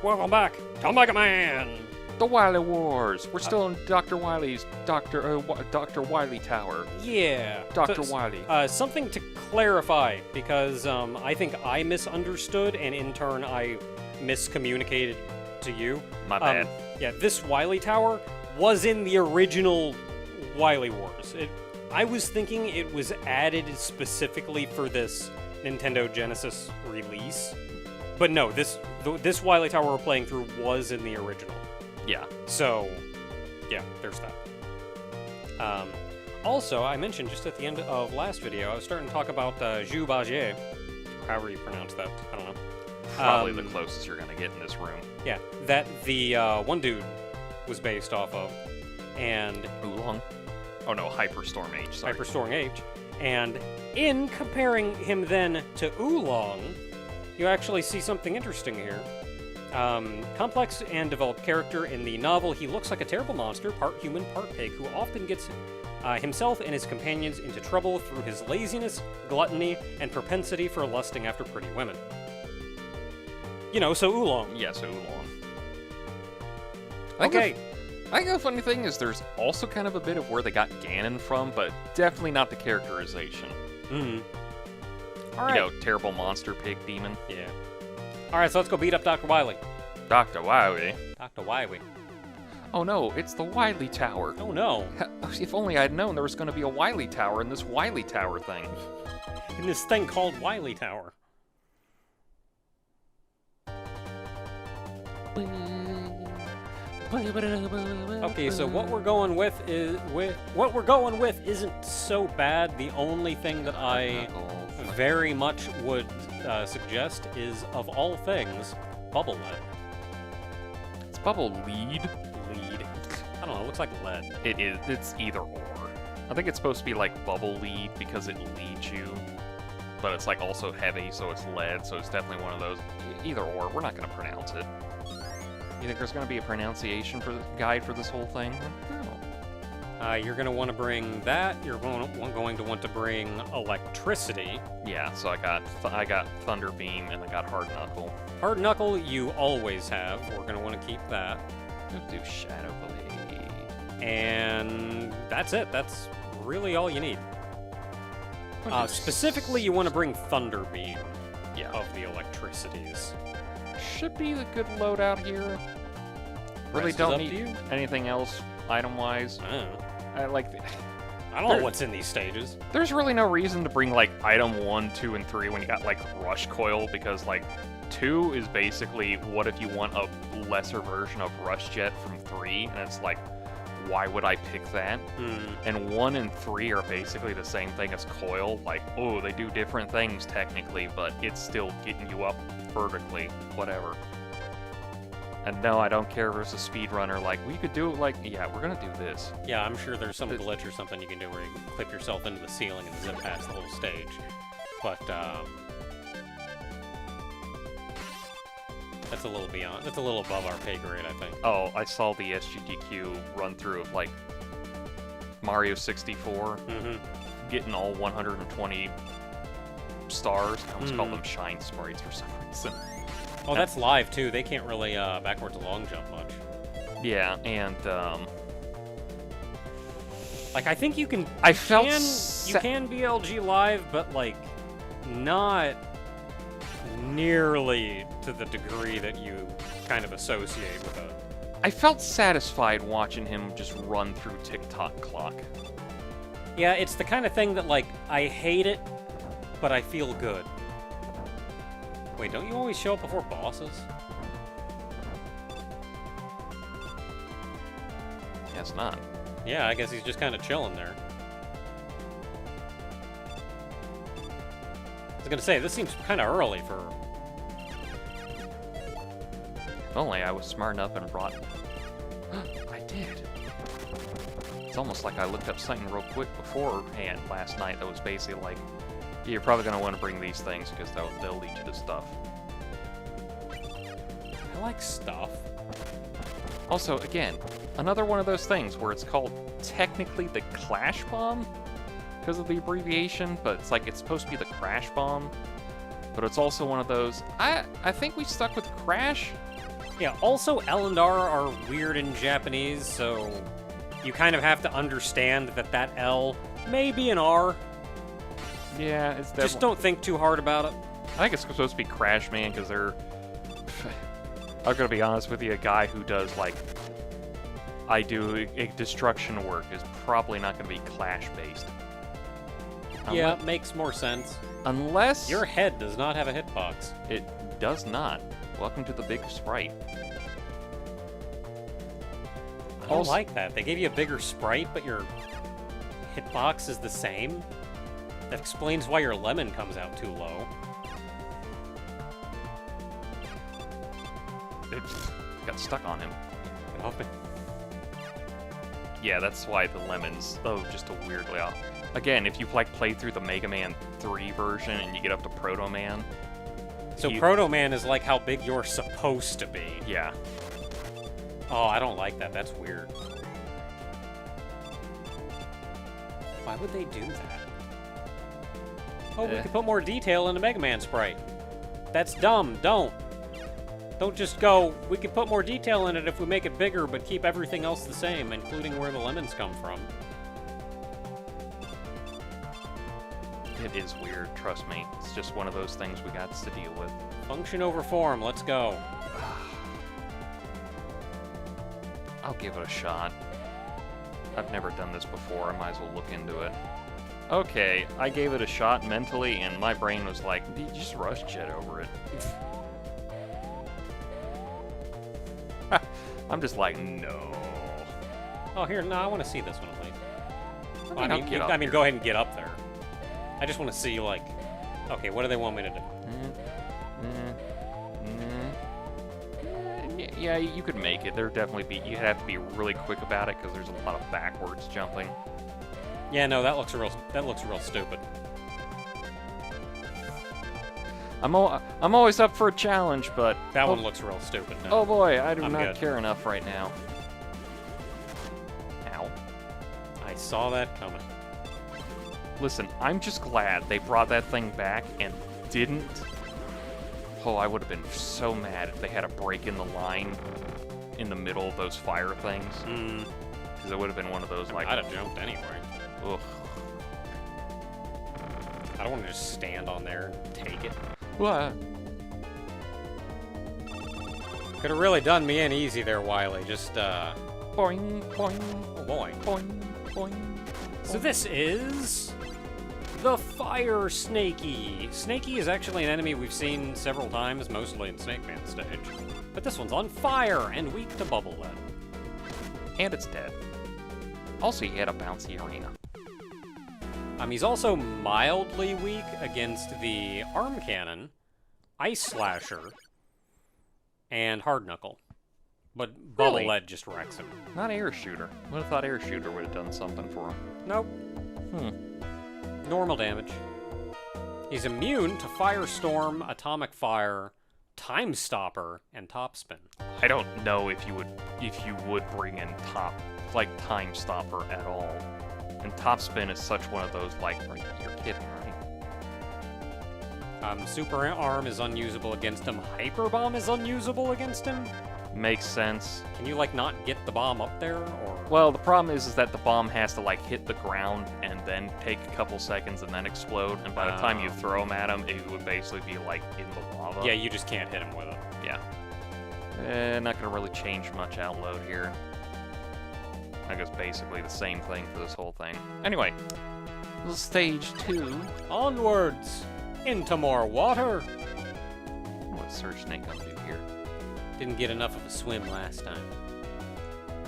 Welcome back to Mega Man! The Wily Wars! We're still in Dr. Wily's Dr. Wily Tower. Yeah. Dr. Wily. Something to clarify, because I think I misunderstood, and in turn I miscommunicated to you. My bad. Yeah, this Wily Tower was in the original Wily Wars. I was thinking it was added specifically for this Nintendo Genesis release. But no, this Wily Tower we're playing through was in the original. Yeah. So, yeah, there's that. Also, I mentioned just at the end of last video, I was starting to talk about Jus Bagier, however you pronounce that, I don't know. Probably the closest you're going to get in this room. Yeah, that the one dude was based off of, and... Oolong? Oh no, Hyperstorm H, sorry. Hyperstorm H. And in comparing him then to Oolong, you actually see something interesting here. Complex and developed character in the novel, he looks like a terrible monster, part human, part pig, who often gets himself and his companions into trouble through his laziness, gluttony, and propensity for lusting after pretty women. You know, so Oolong. Yeah, so Oolong. Okay. I think the funny thing is there's also kind of a bit of where they got Ganon from, but definitely not the characterization. Mm-hmm. All right. You know, terrible monster pig demon. Yeah. All right, so let's go beat up Dr. Wily. Dr. Wily? Dr. Wily. Oh no, it's the Wily Tower. Oh no. If only I'd known there was going to be a Wily Tower in this Wily Tower thing. In this thing called Wily Tower. Okay, so what we're going with isn't so bad. The only thing that I very much would suggest is, of all things, bubble lead. It's bubble lead. Lead. I don't know. It looks like lead. It is. It's either or. I think it's supposed to be like bubble lead because it leads you, but it's like also heavy, so it's lead. So it's definitely one of those. Either or. We're not going to pronounce it. You think there's going to be a pronunciation for the guide for this whole thing? No. You're going to want to bring that. You're going to want to bring electricity. Yeah, so I got Thunder Beam and I got Hard Knuckle. Hard Knuckle you always have. We're going to want to keep that. Let's do Shadow Blade. And that's it. That's really all you need. Specifically, you want to bring Thunder Beam. Yeah. Of the electricities. Should be the good loadout here. Really don't need anything else item-wise. I don't know what's in these stages. There's really no reason to bring like item 1, 2, and 3 when you got like Rush Coil, because like 2 is basically what if you want a lesser version of Rush Jet from 3, and it's like, why would I pick that? And 1 and 3 are basically the same thing as Coil. Like, oh, they do different things technically, but it's still getting you up vertically, whatever. And no, I don't care if it's a speedrunner. Like, we could do it like, yeah, we're gonna do this. Yeah, I'm sure there's some glitch or something you can do where you can clip yourself into the ceiling and zip past the whole stage. But, that's a little beyond. That's a little above our pay grade, I think. Oh, I saw the SGDQ run through of like Mario 64, getting all 120 stars. I almost call them shine sprites for some reason. Oh, that's live too. They can't really backwards long jump much. Yeah, and like I think you can. You can BLG live, but like not nearly to the degree that you kind of associate with it. I felt satisfied watching him just run through TikTok clock. Yeah, it's the kind of thing that, like, I hate it, but I feel good. Wait, don't you always show up before bosses? Guess not. Yeah, I guess he's just kind of chilling there. I was gonna say, this seems kind of early for... If only I was smart enough and brought... I did. It's almost like I looked up something real quick beforehand last night that was basically like, you're probably going to want to bring these things because they'll lead you to stuff. I like stuff. Also, again, another one of those things where it's called technically the Clash Bomb because of the abbreviation, but it's like it's supposed to be the Crash Bomb. But it's also one of those, I think we stuck with Crash Yeah, also L and R are weird in Japanese, so you kind of have to understand that that L may be an R. Yeah, it's definitely... Just don't think too hard about it. I think it's supposed to be Crash Man, because they're... I'm gonna be honest with you, a guy who does, like... I do destruction work is probably not gonna be Clash-based. Yeah, it makes more sense. Unless... Your head does not have a hitbox. It does not. Welcome to the big sprite. I don't like that. They gave you a bigger sprite, but your hitbox is the same? That explains why your lemon comes out too low. It got stuck on him. Get off it. Yeah, that's why the lemons, though, just a weirdly off. Again, if you like play through the Mega Man 3 version and you get up to Proto Man. So Proto Man is like how big you're supposed to be. Yeah. Oh, I don't like that. That's weird. Why would they do that? Oh, we could put more detail in the Mega Man sprite. That's dumb. Don't just go, we could put more detail in it if we make it bigger, but keep everything else the same, including where the lemons come from. It is weird, trust me. It's just one of those things we got to deal with. Function over form, let's go. I'll give it a shot. I've never done this before, I might as well look into it. Okay, I gave it a shot mentally, and my brain was like, just rush jet over it. I'm just like, no. Oh, here, no, I want to see this one at least. I mean, go ahead and get up there. I just want to see, like, okay, what do they want me to do? Yeah, you could make it. There definitely be. You'd have to be really quick about it because there's a lot of backwards jumping. Yeah, no, that looks real stupid. I'm always up for a challenge, but that one looks real stupid. No. Oh boy, I do I'm not good. care enough right now. Ow! I saw that coming. Listen, I'm just glad they brought that thing back and didn't. Oh, I would have been so mad if they had a break in the line in the middle of those fire things. Because it would have been one of those like. I'd have jumped anyway. Ugh. I don't want to just stand on there and take it. What? Could have really done me in easy there, Wily. Just, Boing, boing, oh boy. boing, boing. So this is the Fire Snakey. Snakey is actually an enemy we've seen several times, mostly in Snake Man stage. But this one's on fire and weak to bubble lead. And it's dead. Also, he had a bouncy arena. He's also mildly weak against the Arm Cannon, Ice Slasher, and Hard Knuckle. But Bubble Really? Lead just wrecks him. Not Air Shooter. Would have thought Air Shooter would have done something for him. Nope. Normal damage. He's immune to Firestorm, Atomic Fire, Time Stopper, and Topspin. I don't know if you would bring in Time Stopper at all. And Topspin is such one of those, like, you're kidding, right? Super Arm is unusable against him. Hyper Bomb is unusable against him. Makes sense. Can you, like, not get the bomb up there, or...? Well, the problem is that the bomb has to, like, hit the ground and then take a couple seconds and then explode. And by the time you throw him at him, it would basically be, like, in the lava. Yeah, you just can't hit him with it. Yeah. Not gonna really change much outload here. I guess basically the same thing for this whole thing. Anyway, stage 2. Onwards! Into more water! What's Surge Snake gonna do here? Didn't get enough of a swim last time.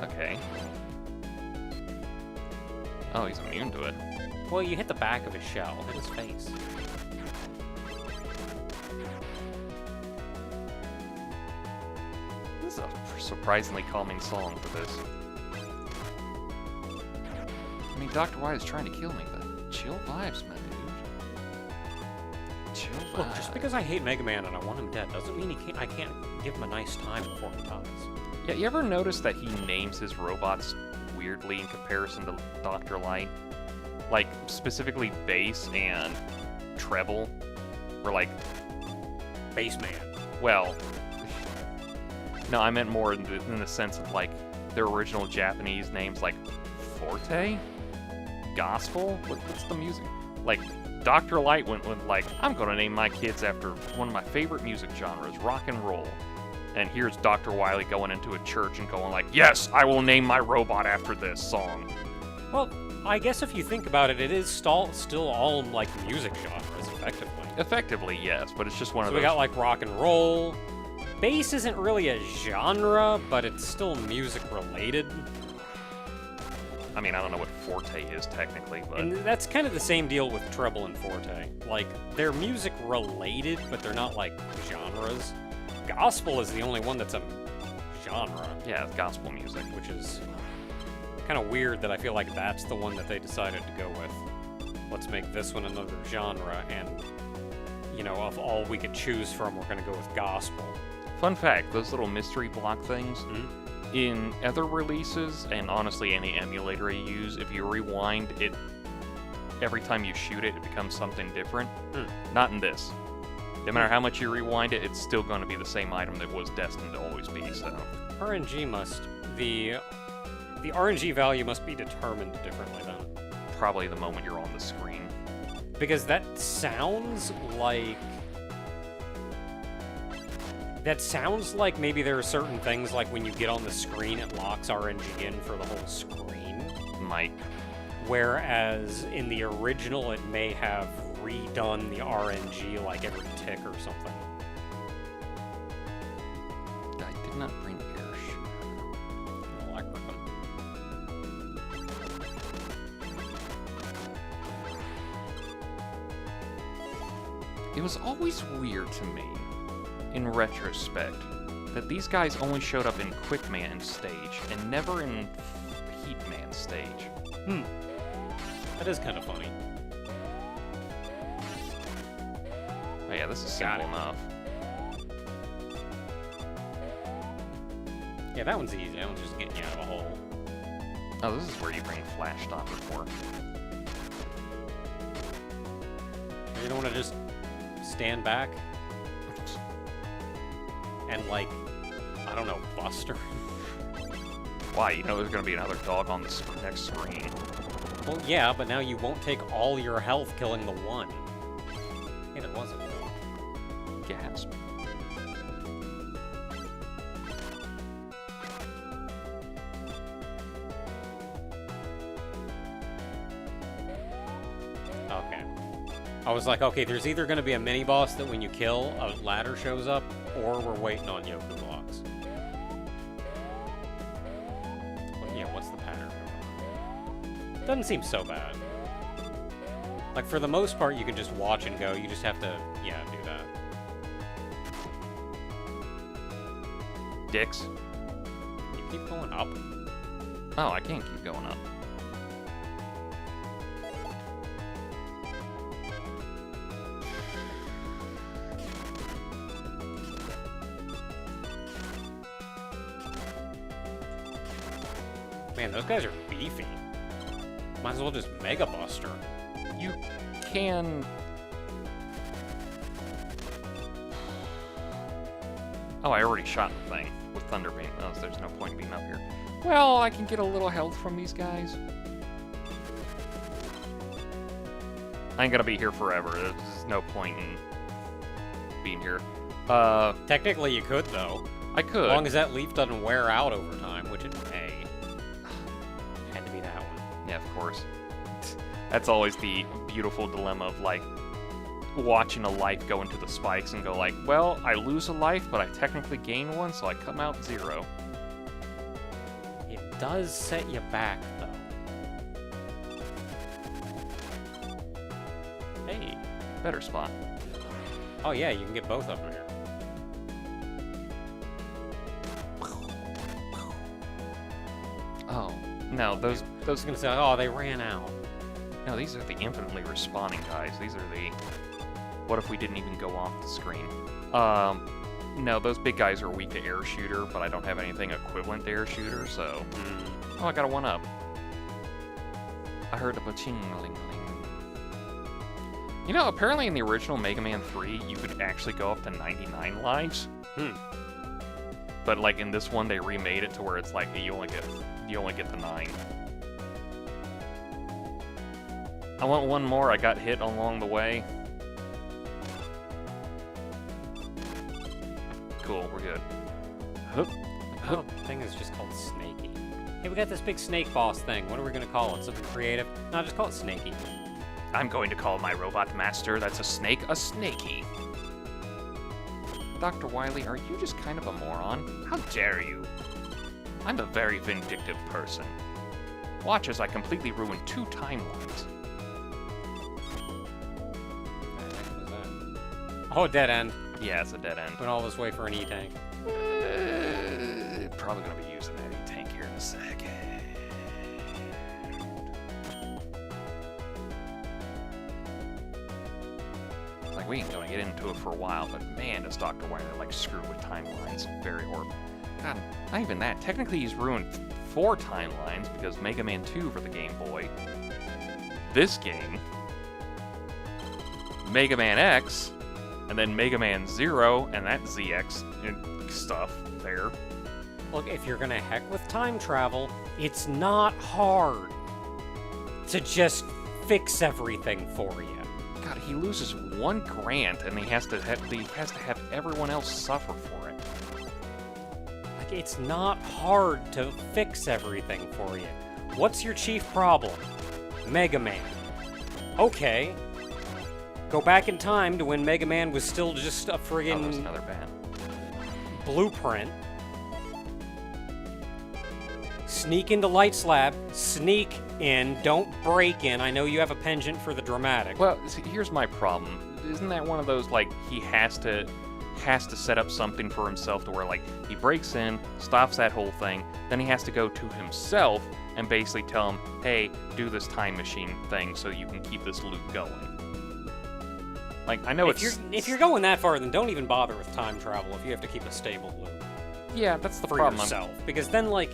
Okay. Oh, he's immune to it. Well, you hit the back of his shell, hit his face. This is a surprisingly calming song for this. I mean, Dr. White is trying to kill me, but chill vibes, man, dude. Chill vibes. Look, just because I hate Mega Man and I want him dead doesn't mean I can't give him a nice time before he dies. Yeah, you ever notice that he names his robots weirdly in comparison to Dr. Light? Like, specifically bass and treble were like... Bassman. Well... No, I meant more in the sense of, like, their original Japanese names, like, Forte? Gospel? What's the music? Like, Dr. Light went with, like, I'm gonna name my kids after one of my favorite music genres, rock and roll. And here's Dr. Wily going into a church and going like, yes, I will name my robot after this song. Well, I guess if you think about it, it is still all, like, music genres, effectively. Effectively, yes, but it's just one of those... So we got, like, rock and roll. Bass isn't really a genre, but it's still music-related. I mean, I don't know what forte is technically, but... And that's kind of the same deal with treble and forte. Like, they're music-related, but they're not, like, genres. Gospel is the only one that's a genre. Yeah, it's gospel music. Which is kind of weird that I feel like that's the one that they decided to go with. Let's make this one another genre, and, you know, of all we could choose from, we're going to go with gospel. Fun fact, those little mystery block things, in other releases, and honestly any emulator you use, if you rewind it, every time you shoot it, it becomes something different. Not in this. No matter how much you rewind it, it's still going to be the same item that was destined to always be, so... RNG must... The RNG value must be determined differently, then. Probably the moment you're on the screen. Because that sounds like... That sounds like maybe there are certain things, like when you get on the screen, it locks RNG in for the whole screen. Might. Whereas in the original, it may have redone the RNG like every tick or something. I did not bring air shooter. Electric. It was always weird to me, in retrospect, that these guys only showed up in Quick Man stage and never in Heat Man stage. That is kind of funny. Oh yeah, this is simple enough. Yeah, that one's easy. That one's just getting you out of a hole. Oh, this is where you bring Flash Stopper for. You don't want to just stand back and, like, I don't know, Buster? Why? You know there's going to be another dog on the next screen. Well, yeah, but now you won't take all your health killing the one. Yeah, there wasn't. Gasp. Okay. I was like, okay, there's either going to be a mini-boss that when you kill, a ladder shows up, or we're waiting on Yoku blocks. Well, yeah, what's the pattern going on? Doesn't seem so bad. Like, for the most part, you can just watch and go. You just have to, yeah, do that. Dicks. You keep going up. Oh, I can't keep going up. Man, those guys are beefy. Might as well just Mega Buster. You can... Oh, I already shot the thing with Thunder Beam. Oh, so there's no point in being up here. Well, I can get a little health from these guys. I ain't gonna be here forever. There's no point in being here. Technically, you could, though. I could. As long as that leaf doesn't wear out over time, which it may. Had to be that one. Yeah, of course. That's always the beautiful dilemma of, like, watching a life go into the spikes and go like, well, I lose a life, but I technically gain one, so I come out 0. It does set you back, though. Hey. Better spot. Oh, yeah, you can get both of them here. Oh, no, those... I was going to say, oh, they ran out. No, these are the infinitely respawning guys. These are the... What if we didn't even go off the screen? No, those big guys are weak to air shooter, but I don't have anything equivalent to air shooter, so... Oh, I got a 1-up. I heard a ba-ching-ling-ling. You know, apparently in the original Mega Man 3, you could actually go up to 99 lives. But like in this one, they remade it to where it's like you only get the 9. I want one more. I got hit along the way. Cool, we're good. Hup, Oh, the thing is just called Snakey. Hey, we got this big snake boss thing. What are we gonna call it? Something creative? No, just call it Snakey. I'm going to call my robot master that's a snake a Snakey. Dr. Wily, are you just kind of a moron? How dare you? I'm a very vindictive person. Watch as I completely ruin 2 timelines. Oh, dead end. Yeah, it's a dead end. Went all this way for an E-tank. Probably gonna be using that E-tank here in a second. Like, we ain't gonna get into it for a while, but man, does Dr. Wily like screw with timelines. Very horrible. God, not even that. Technically, he's ruined 4 timelines because Mega Man 2 for the Game Boy. This game, Mega Man X, and then Mega Man 0, and that ZX stuff there. Look, if you're gonna heck with time travel, it's not hard to just fix everything for you. God, he loses 1 grant, and he has to have everyone else suffer for it. Like, it's not hard to fix everything for you. What's your chief problem? Mega Man. Okay. Go back in time to when Mega Man was still just a Oh, there's friggin' another band. blueprint. Sneak into Light Slab. Sneak in. Don't break in. I know you have a penchant for the dramatic. Well, see, here's my problem. Isn't that one of those, like, he has to set up something for himself to where, like, he breaks in, stops that whole thing, then he has to go to himself and basically tell him, hey, do this time machine thing so you can keep this loop going. Like, I know if you're going that far, then don't even bother with time travel if you have to keep a stable loop Yeah, that's the for problem. yourself. Because then, like,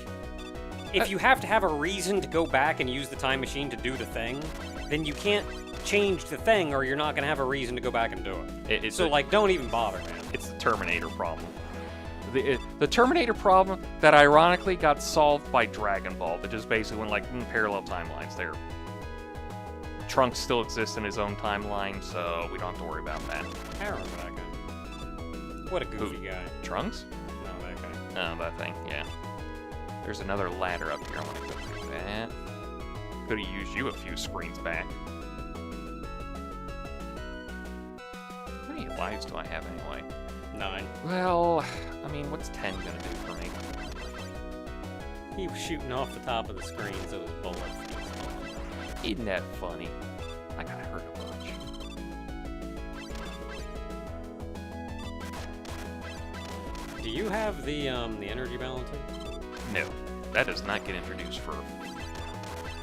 if you have to have a reason to go back and use the time machine to do the thing, then you can't change the thing or you're not going to have a reason to go back and do it. So, like, don't even bother, man. It's the Terminator problem. The Terminator problem that ironically got solved by Dragon Ball, that just basically went like, parallel timelines there. Trunks still exists in his own timeline, so we don't have to worry about that. I remember that guy. What a goofy guy. Trunks? No, that guy. Oh, that thing, yeah. There's another ladder up here. I want to go through that. Could have used you a few screens back. How many lives do I have anyway? 9. Well, I mean, what's 10 gonna do for me? He was shooting off the top of the screen, so his bullets. Isn't that funny? I got hurt a bunch. Do you have the energy balancer? No, that does not get introduced for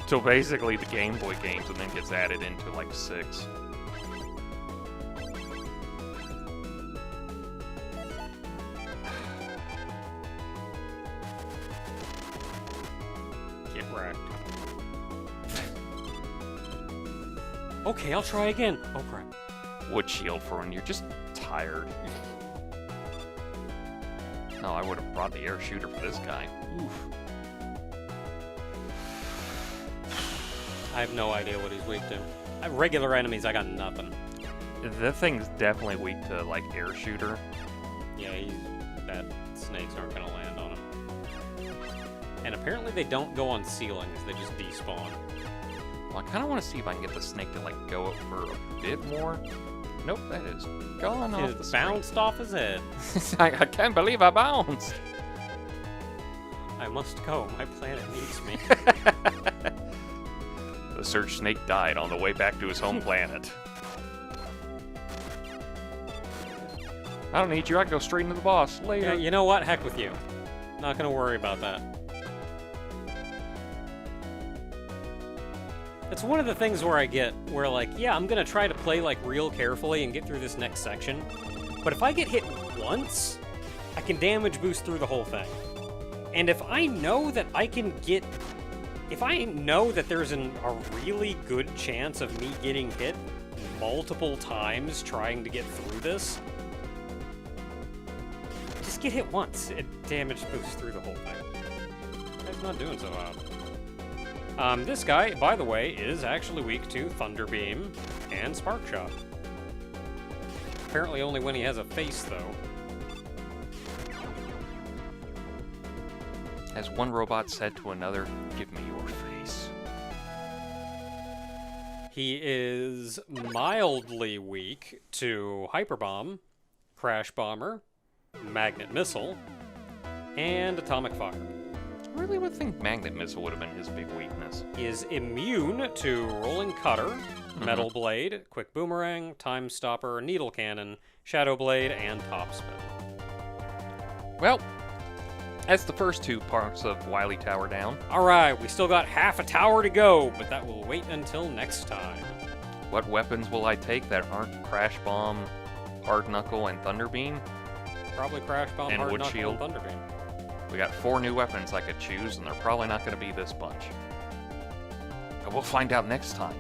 till basically the Game Boy games, and then gets added into like 6. Get wrecked. Okay, I'll try again. Oh crap. Wood shield for when you're just tired. No, I would have brought the air shooter for this guy. Oof. I have no idea what he's weak to. Regular enemies, I got nothing. That thing's definitely weak to like air shooter. Yeah, that snakes aren't gonna land on him. And apparently they don't go on ceilings, they just despawn. Well, I kind of want to see if I can get the snake to like go up for a bit more. Nope, that is gone off the It screen. bounced off his head. I can't believe I bounced. I must go, my planet needs me. The Surge Snake died on the way back to his home planet. I don't need you, I can go straight into the boss later. Yeah, you know what? Heck with you. Not gonna worry about that. It's one of the things where like, yeah, I'm gonna try to play like real carefully and get through this next section. But if I get hit once, I can damage boost through the whole thing. And if I know that if I know that there's a really good chance of me getting hit multiple times trying to get through this, just get hit once, it damage boosts through the whole thing. Guy's not doing so hot. This guy, by the way, is actually weak to Thunder Beam and Spark Shot. Apparently only when he has a face, though. As one robot said to another, "Give me your face." He is mildly weak to Hyper Bomb, Crash Bomber, Magnet Missile, and Atomic Fire. I really would think Magnet Missile would have been his big weakness. He is immune to Rolling Cutter, Metal Blade, Quick Boomerang, Time Stopper, Needle Cannon, Shadow Blade, and Topspin. Well, that's the first two parts of Wily Tower down. Alright, we still got half a tower to go, but that will wait until next time. What weapons will I take that aren't Crash Bomb, Hard Knuckle, and Thunder Beam? Probably Crash Bomb, And Hard Wood Knuckle, Shield. and Thunder Beam. We got 4 new weapons I could choose, and they're probably not going to be this bunch. But we'll find out next time